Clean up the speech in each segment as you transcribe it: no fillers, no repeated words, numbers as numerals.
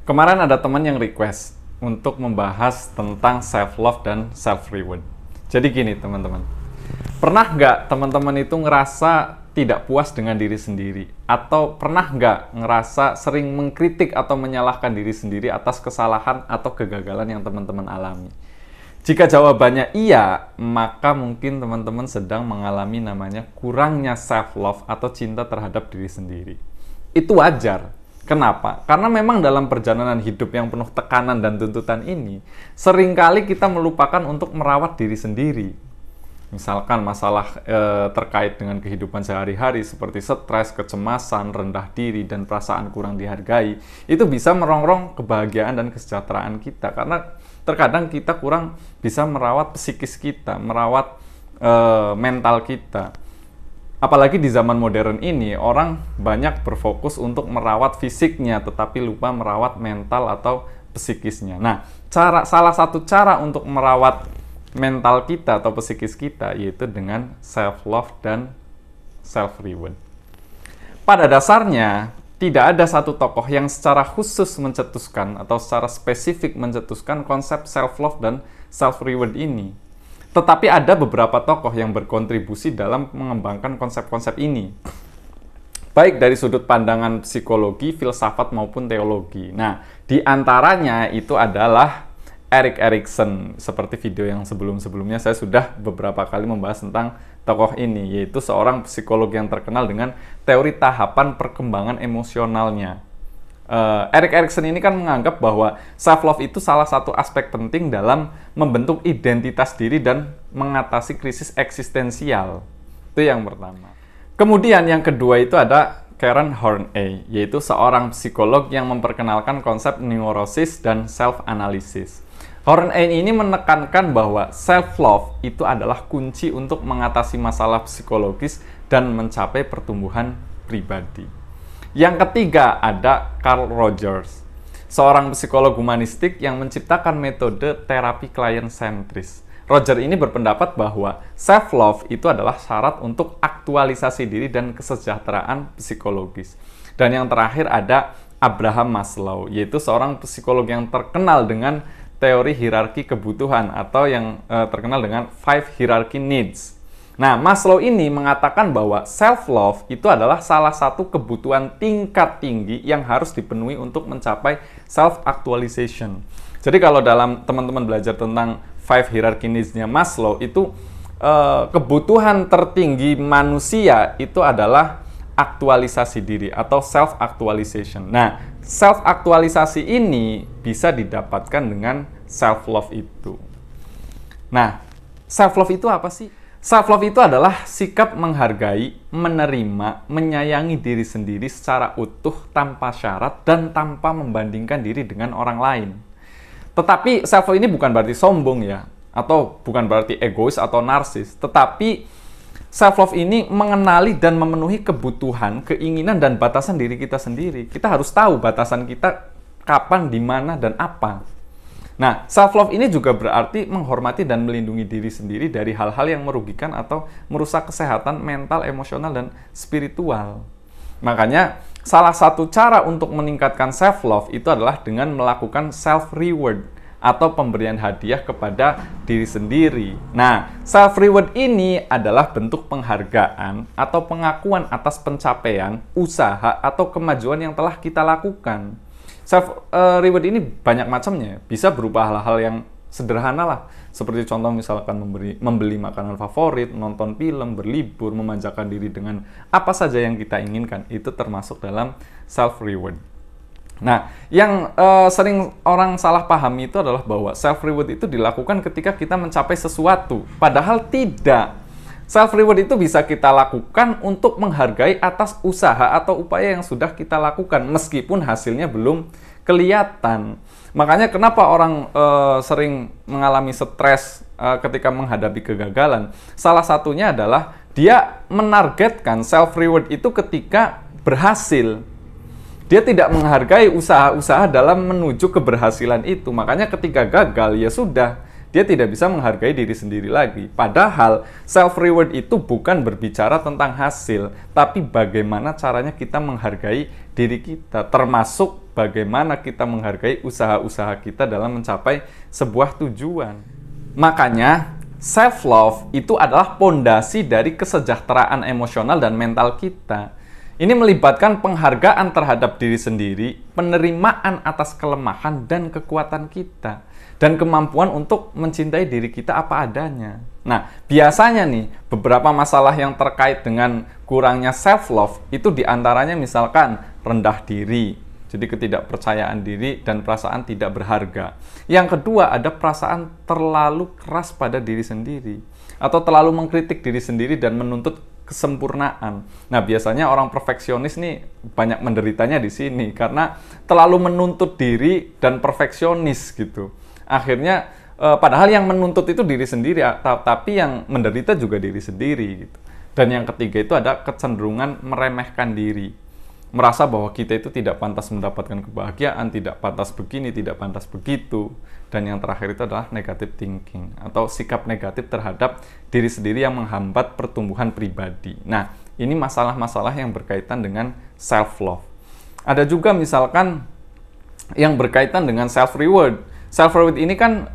Kemarin ada teman yang request untuk membahas tentang self-love dan self-reward. Jadi gini teman-teman, pernah nggak teman-teman itu ngerasa tidak puas dengan diri sendiri? Atau pernah nggak ngerasa sering mengkritik atau menyalahkan diri sendiri atas kesalahan atau kegagalan yang teman-teman alami? Jika jawabannya iya, maka mungkin teman-teman sedang mengalami namanya kurangnya self-love atau cinta terhadap diri sendiri. Itu wajar. Kenapa? Karena memang dalam perjalanan hidup yang penuh tekanan dan tuntutan ini, seringkali kita melupakan untuk merawat diri sendiri. Misalkan masalah terkait dengan kehidupan sehari-hari seperti stres, kecemasan, rendah diri, dan perasaan kurang dihargai, itu bisa merongrong kebahagiaan dan kesejahteraan kita. Karena terkadang kita kurang bisa merawat psikis kita, merawat mental kita. Apalagi di zaman modern ini, orang banyak berfokus untuk merawat fisiknya, tetapi lupa merawat mental atau psikisnya. Nah, salah satu cara untuk merawat mental kita atau psikis kita, yaitu dengan self-love dan self-reward. Pada dasarnya, tidak ada satu tokoh yang secara khusus mencetuskan atau secara spesifik mencetuskan konsep self-love dan self-reward ini. Tetapi ada beberapa tokoh yang berkontribusi dalam mengembangkan konsep-konsep ini. Baik dari sudut pandangan psikologi, filsafat, maupun teologi. Nah, di antaranya itu adalah Erik Erikson. Seperti video yang sebelum-sebelumnya saya sudah beberapa kali membahas tentang tokoh ini, yaitu seorang psikolog yang terkenal dengan teori tahapan perkembangan emosionalnya. Erik Erikson ini kan menganggap bahwa self-love itu salah satu aspek penting dalam membentuk identitas diri dan mengatasi krisis eksistensial. Itu yang pertama. Kemudian yang kedua itu ada Karen Horney, yaitu seorang psikolog yang memperkenalkan konsep neurosis dan self-analysis. Horney ini menekankan bahwa self-love itu adalah kunci untuk mengatasi masalah psikologis dan mencapai pertumbuhan pribadi. Yang ketiga ada Carl Rogers, seorang psikolog humanistik yang menciptakan metode terapi klien sentris. Rogers ini berpendapat bahwa self-love itu adalah syarat untuk aktualisasi diri dan kesejahteraan psikologis. Dan yang terakhir ada Abraham Maslow, yaitu seorang psikolog yang terkenal dengan teori hierarki kebutuhan atau yang terkenal dengan 5 hierarchy needs. Nah, Maslow ini mengatakan bahwa self-love itu adalah salah satu kebutuhan tingkat tinggi yang harus dipenuhi untuk mencapai self-actualization. Jadi kalau dalam teman-teman belajar tentang 5 hierarchy needs-nya Maslow, itu kebutuhan tertinggi manusia itu adalah aktualisasi diri atau self-actualization. Nah, self-actualisasi ini bisa didapatkan dengan self-love itu. Nah, self-love itu apa sih? Self-love itu adalah sikap menghargai, menerima, menyayangi diri sendiri secara utuh, tanpa syarat, dan tanpa membandingkan diri dengan orang lain. Tetapi self-love ini bukan berarti sombong ya, atau bukan berarti egois atau narsis. Tetapi self-love ini mengenali dan memenuhi kebutuhan, keinginan, dan batasan diri kita sendiri. Kita harus tahu batasan kita kapan, di mana, dan apa. Nah, self-love ini juga berarti menghormati dan melindungi diri sendiri dari hal-hal yang merugikan atau merusak kesehatan mental, emosional, dan spiritual. Makanya, salah satu cara untuk meningkatkan self-love itu adalah dengan melakukan self-reward atau pemberian hadiah kepada diri sendiri. Nah, self-reward ini adalah bentuk penghargaan atau pengakuan atas pencapaian, usaha, atau kemajuan yang telah kita lakukan. Self-reward ini banyak macamnya, bisa berupa hal-hal yang sederhana lah, seperti contoh misalkan membeli makanan favorit, nonton film, berlibur, memanjakan diri dengan apa saja yang kita inginkan, itu termasuk dalam self-reward. Nah, yang sering orang salah pahami itu adalah bahwa self-reward itu dilakukan ketika kita mencapai sesuatu, padahal tidak. Self-reward itu bisa kita lakukan untuk menghargai atas usaha atau upaya yang sudah kita lakukan, meskipun hasilnya belum kelihatan. Makanya kenapa orang sering mengalami stres ketika menghadapi kegagalan? Salah satunya adalah dia menargetkan self-reward itu ketika berhasil. Dia tidak menghargai usaha-usaha dalam menuju keberhasilan itu. Makanya ketika gagal, ya sudah. Dia tidak bisa menghargai diri sendiri lagi. Padahal self-reward itu bukan berbicara tentang hasil, tapi bagaimana caranya kita menghargai diri kita, termasuk bagaimana kita menghargai usaha-usaha kita dalam mencapai sebuah tujuan. Makanya, self-love itu adalah pondasi dari kesejahteraan emosional dan mental kita. Ini melibatkan penghargaan terhadap diri sendiri, penerimaan atas kelemahan dan kekuatan kita, dan kemampuan untuk mencintai diri kita apa adanya. Nah, biasanya nih, beberapa masalah yang terkait dengan kurangnya self-love itu diantaranya misalkan rendah diri, jadi ketidakpercayaan diri dan perasaan tidak berharga. Yang kedua, ada perasaan terlalu keras pada diri sendiri, atau terlalu mengkritik diri sendiri dan menuntut kesempurnaan. Nah, biasanya orang perfeksionis nih banyak menderitanya di sini karena terlalu menuntut diri dan perfeksionis gitu. Akhirnya padahal yang menuntut itu diri sendiri, tapi yang menderita juga diri sendiri gitu. Dan yang ketiga itu ada kecenderungan meremehkan diri. Merasa bahwa kita itu tidak pantas mendapatkan kebahagiaan, tidak pantas begini, tidak pantas begitu. Dan yang terakhir itu adalah negative thinking, atau sikap negatif terhadap diri sendiri yang menghambat pertumbuhan pribadi. Nah, ini masalah-masalah yang berkaitan dengan self-love. Ada juga misalkan yang berkaitan dengan self-reward. Self-reward ini kan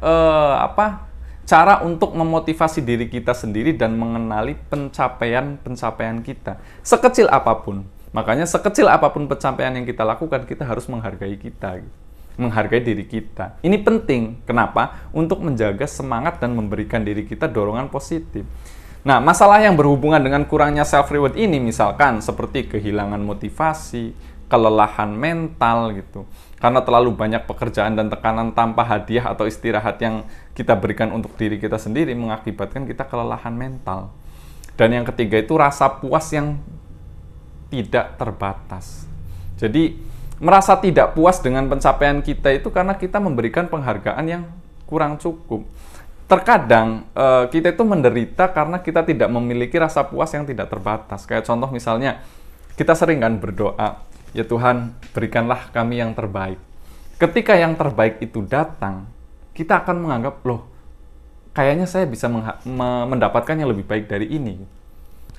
cara untuk memotivasi diri kita sendiri dan mengenali pencapaian-pencapaian kita. Sekecil apapun. Makanya sekecil apapun pencapaian yang kita lakukan, kita harus menghargai kita, menghargai diri kita. Ini penting. Kenapa? Untuk menjaga semangat dan memberikan diri kita dorongan positif. Nah, masalah yang berhubungan dengan kurangnya self-reward ini misalkan seperti kehilangan motivasi, kelelahan mental gitu. Karena terlalu banyak pekerjaan dan tekanan tanpa hadiah atau istirahat yang kita berikan untuk diri kita sendiri mengakibatkan kita kelelahan mental. Dan yang ketiga itu rasa puas yang tidak terbatas. Jadi, merasa tidak puas dengan pencapaian kita itu karena kita memberikan penghargaan yang kurang cukup. Terkadang kita itu menderita karena kita tidak memiliki rasa puas yang tidak terbatas. Kayak contoh misalnya, kita sering kan berdoa, ya Tuhan, berikanlah kami yang terbaik. Ketika yang terbaik itu datang, kita akan menganggap, loh, kayaknya saya bisa mendapatkan yang lebih baik dari ini.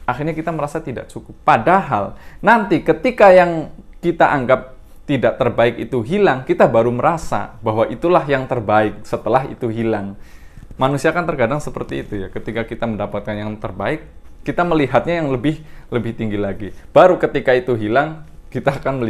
Akhirnya kita merasa tidak cukup. Padahal nanti ketika yang kita anggap tidak terbaik itu hilang, kita baru merasa bahwa itulah yang terbaik setelah itu hilang. Manusia kan terkadang seperti itu ya. Ketika kita mendapatkan yang terbaik, kita melihatnya yang lebih tinggi lagi. Baru ketika itu hilang, kita akan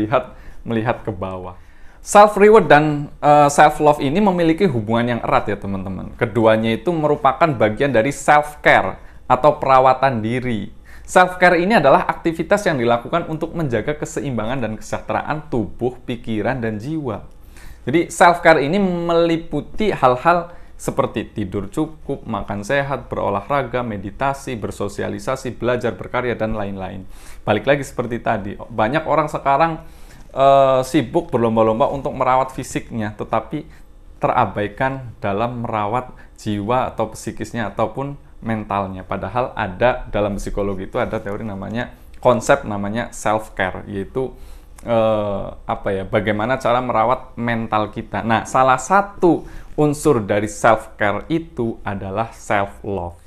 melihat ke bawah. Self-reward dan self-love ini memiliki hubungan yang erat ya teman-teman. Keduanya itu merupakan bagian dari self-care atau perawatan diri. Self-care ini adalah aktivitas yang dilakukan untuk menjaga keseimbangan dan kesejahteraan tubuh, pikiran, dan jiwa. Jadi self-care ini meliputi hal-hal seperti tidur cukup, makan sehat, berolahraga, meditasi, bersosialisasi, belajar, berkarya, dan lain-lain. Balik lagi seperti tadi, banyak orang sekarang sibuk berlomba-lomba untuk merawat fisiknya, tetapi terabaikan dalam merawat jiwa atau psikisnya ataupun mentalnya. Padahal ada dalam psikologi itu ada teori konsep namanya self-care, yaitu bagaimana cara merawat mental kita. Nah, salah satu unsur dari self-care itu adalah self-love.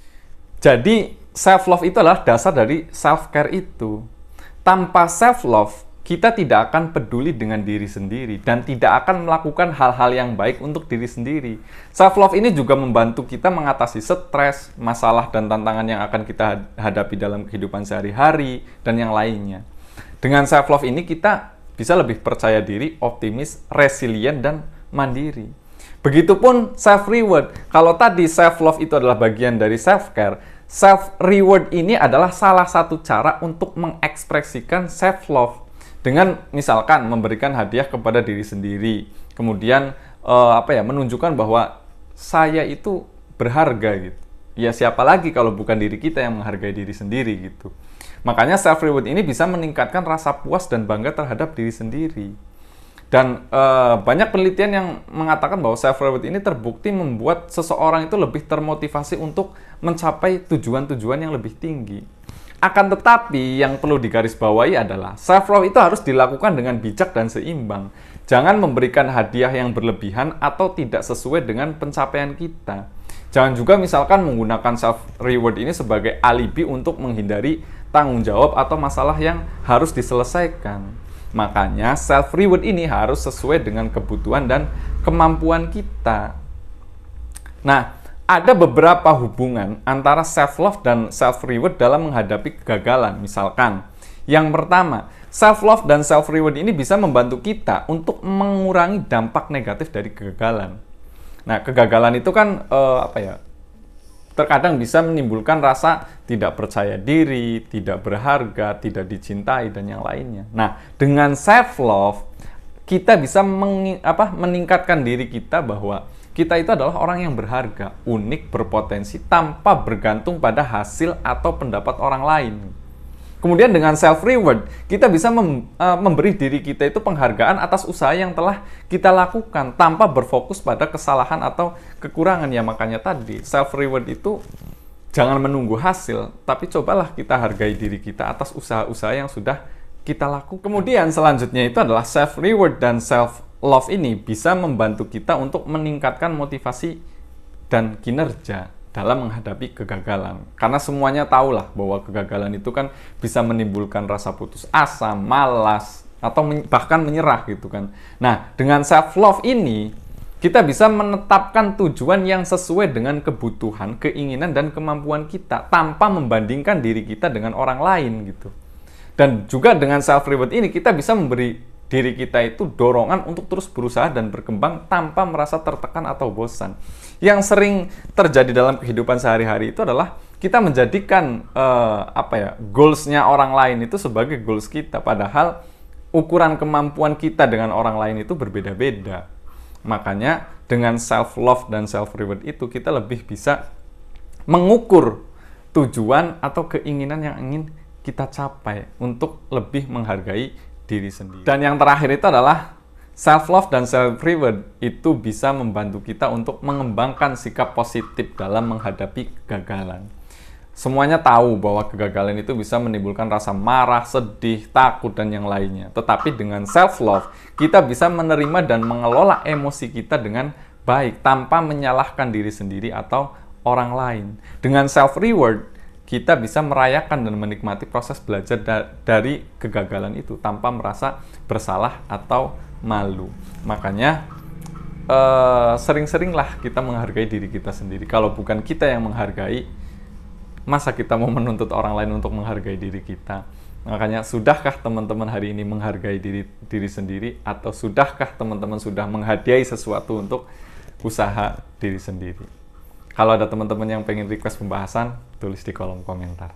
Jadi, self-love itu adalah dasar dari self-care itu. Tanpa self-love, kita tidak akan peduli dengan diri sendiri dan tidak akan melakukan hal-hal yang baik untuk diri sendiri. Self-love ini juga membantu kita mengatasi stres, masalah, dan tantangan yang akan kita hadapi dalam kehidupan sehari-hari, dan yang lainnya. Dengan self-love ini kita bisa lebih percaya diri, optimis, resilient, dan mandiri. Begitupun self-reward. Kalau tadi self-love itu adalah bagian dari self-care, self-reward ini adalah salah satu cara untuk mengekspresikan self-love. Dengan misalkan memberikan hadiah kepada diri sendiri, kemudian menunjukkan bahwa saya itu berharga gitu. Ya siapa lagi kalau bukan diri kita yang menghargai diri sendiri gitu. Makanya self-reward ini bisa meningkatkan rasa puas dan bangga terhadap diri sendiri. Dan banyak penelitian yang mengatakan bahwa self-reward ini terbukti membuat seseorang itu lebih termotivasi untuk mencapai tujuan-tujuan yang lebih tinggi. Akan tetapi, yang perlu digarisbawahi adalah self-love itu harus dilakukan dengan bijak dan seimbang. Jangan memberikan hadiah yang berlebihan atau tidak sesuai dengan pencapaian kita. Jangan juga misalkan menggunakan self-reward ini sebagai alibi untuk menghindari tanggung jawab atau masalah yang harus diselesaikan. Makanya self reward ini harus sesuai dengan kebutuhan dan kemampuan kita. Nah, ada beberapa hubungan antara self love dan self reward dalam menghadapi kegagalan. Misalkan, yang pertama, self love dan self reward ini bisa membantu kita untuk mengurangi dampak negatif dari kegagalan. Nah, kegagalan itu kan terkadang bisa menimbulkan rasa tidak percaya diri, tidak berharga, tidak dicintai, dan yang lainnya. Nah, dengan self-love, kita bisa meningkatkan diri kita bahwa kita itu adalah orang yang berharga, unik, berpotensi, tanpa bergantung pada hasil atau pendapat orang lain. Kemudian dengan self-reward, kita bisa memberi diri kita itu penghargaan atas usaha yang telah kita lakukan tanpa berfokus pada kesalahan atau kekurangan. Ya makanya tadi, self-reward itu jangan menunggu hasil, tapi cobalah kita hargai diri kita atas usaha-usaha yang sudah kita lakukan. Kemudian selanjutnya itu adalah self-reward dan self-love ini bisa membantu kita untuk meningkatkan motivasi dan kinerja dalam menghadapi kegagalan. Karena semuanya tahulah bahwa kegagalan itu kan bisa menimbulkan rasa putus asa, malas, atau bahkan menyerah gitu kan. Nah, dengan self-love ini, kita bisa menetapkan tujuan yang sesuai dengan kebutuhan, keinginan, dan kemampuan kita tanpa membandingkan diri kita dengan orang lain gitu. Dan juga dengan self-reward ini, kita bisa memberi diri kita itu dorongan untuk terus berusaha dan berkembang tanpa merasa tertekan atau bosan. Yang sering terjadi dalam kehidupan sehari-hari itu adalah kita menjadikan goals-nya orang lain itu sebagai goals kita, padahal ukuran kemampuan kita dengan orang lain itu berbeda-beda. Makanya dengan self-love dan self-reward itu kita lebih bisa mengukur tujuan atau keinginan yang ingin kita capai untuk lebih menghargai diri sendiri. Dan yang terakhir itu adalah self-love dan self-reward itu bisa membantu kita untuk mengembangkan sikap positif dalam menghadapi kegagalan. Semuanya tahu bahwa kegagalan itu bisa menimbulkan rasa marah, sedih, takut, dan yang lainnya. Tetapi dengan self-love, kita bisa menerima dan mengelola emosi kita dengan baik tanpa menyalahkan diri sendiri atau orang lain. Dengan self-reward, kita bisa merayakan dan menikmati proses belajar dari kegagalan itu tanpa merasa bersalah atau malu. Makanya sering-seringlah kita menghargai diri kita sendiri. Kalau bukan kita yang menghargai, masa kita mau menuntut orang lain untuk menghargai diri kita? Makanya, sudahkah teman-teman hari ini menghargai diri sendiri? Atau sudahkah teman-teman sudah menghadiahi sesuatu untuk usaha diri sendiri? Kalau ada teman-teman yang pengen request pembahasan, tulis di kolom komentar.